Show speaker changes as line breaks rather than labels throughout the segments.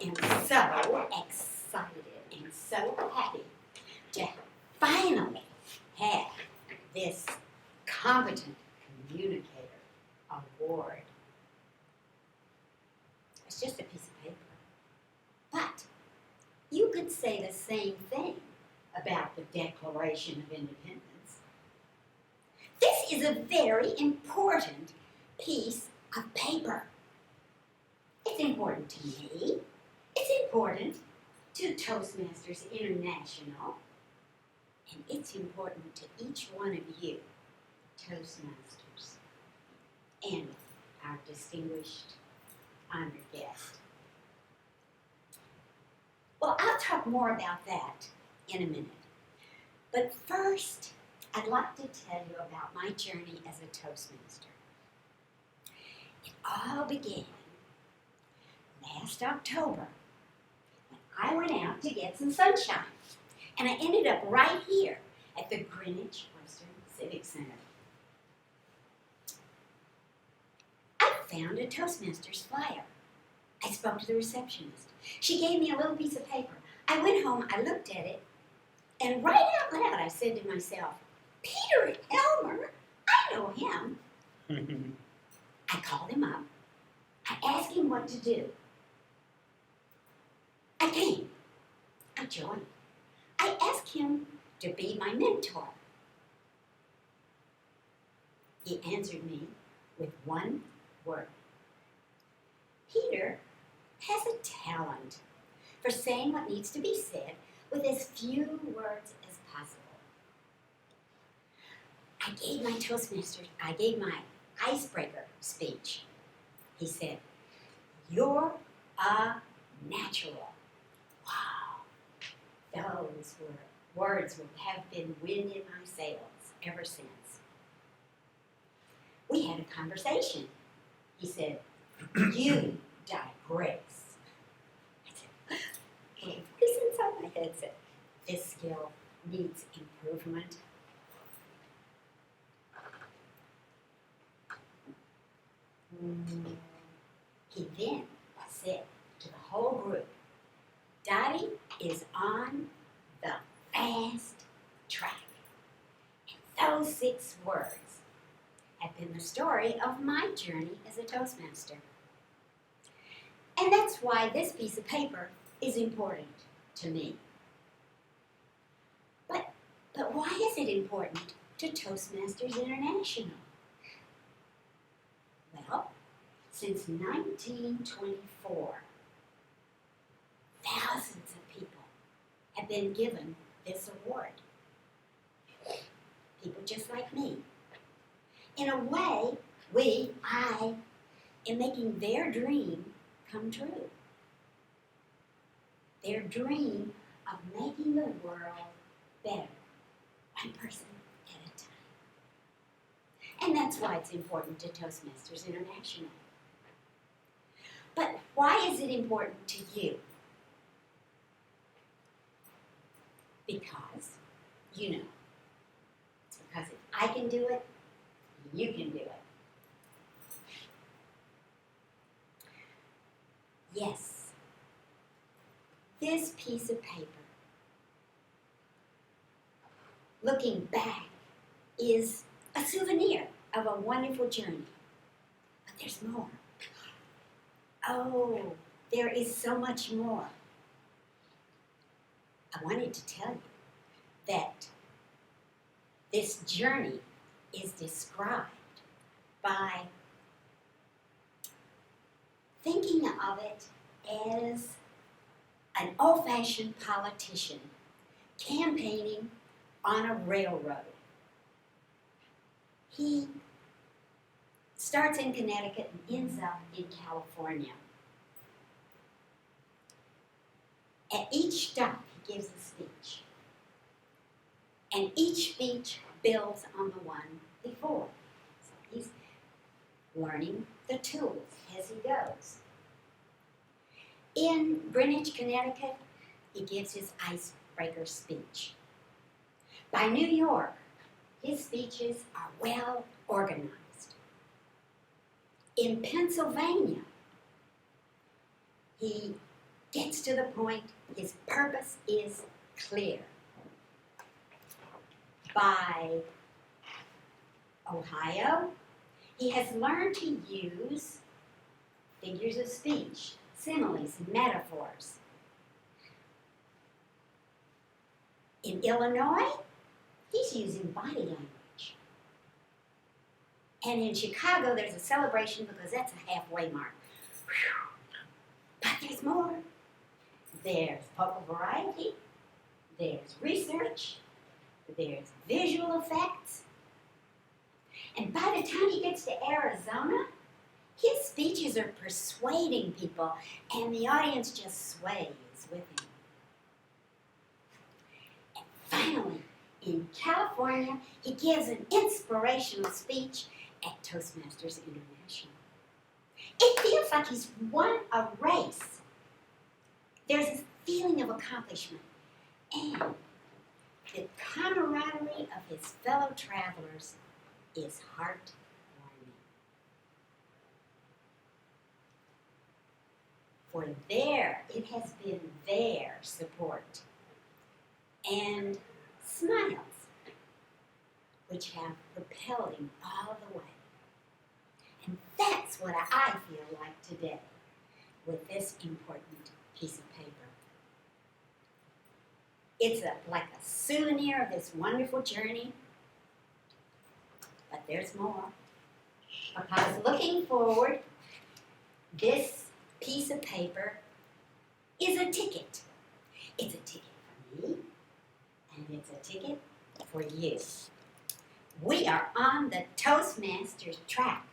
am so excited and so happy to finally have this Competent Communicator Award. It's just a piece of paper. But you could say the same thing about the Declaration of Independence. This is a very important piece of paper. It's important to me. It's important to Toastmasters International. And it's important to each one of you, Toastmasters, and our distinguished honored guest. Well, I'll talk more about that in a minute. But first, I'd like to tell you about my journey as a Toastmaster. It all began last October when I went out to get some sunshine. And I ended up right here at the Greenwich Western Civic Center. I found a Toastmasters flyer. I spoke to the receptionist. She gave me a little piece of paper. I went home, I looked at it, and right out loud I said to myself, Peter Elmer, I know him. I called him up. I asked him what to do. I came. I joined. I asked him to be my mentor. He answered me with one word. Peter has a talent for saying what needs to be said with as few words as possible. I gave my icebreaker speech. He said, "You're a natural." Wow. Those words have been wind in my sails ever since. We had a conversation. He said, "You digress." I said, a voice inside my head said, "This skill needs improvement." He then said to the whole group, Dottie is on the fast track. And those 6 words have been the story of my journey as a Toastmaster. And that's why this piece of paper is important to me. But why is it important to Toastmasters International? Well, since 1924, thousands of people have been given this award. People just like me. In a way, I am making their dream come true. Their dream of making the world better, one person at a time. And that's why it's important to Toastmasters International. But why is it important to you? Because, it's because if I can do it, you can do it. Yes, this piece of paper, looking back, is a souvenir of a wonderful journey. But there's more. Oh, there is so much more. I wanted to tell you that this journey is described by thinking of it as an old-fashioned politician campaigning on a railroad. He starts in Connecticut and ends up in California. At each stop, he gives a speech. And each speech builds on the one before. So he's learning the tools as he goes. In Greenwich, Connecticut, he gives his icebreaker speech. By New York, his speeches are well organized. In Pennsylvania, he gets to the point. His purpose is clear. By Ohio, he has learned to use figures of speech, similes, and metaphors. In Illinois, he's using body language. And in Chicago, there's a celebration because that's a halfway mark. Whew. But there's more. There's vocal variety, there's research, there's visual effects. And by the time he gets to Arizona, his speeches are persuading people, and the audience just sways with him. And finally, in California, he gives an inspirational speech at Toastmasters International. It feels like he's won a race. There's a feeling of accomplishment, and the camaraderie of his fellow travelers is heartwarming. For it has been their support and smiles which have propelled him all the way. And that's what I feel like today with this important piece of paper. It's like a souvenir of this wonderful journey, but there's more. Because looking forward, this piece of paper is a ticket. It's a ticket for me, and it's a ticket for you. We are on the Toastmasters track.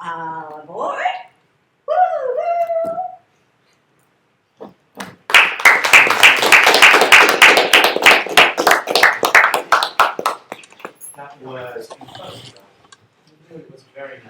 All aboard! Woo-hoo!
That was incredible. It was very nice.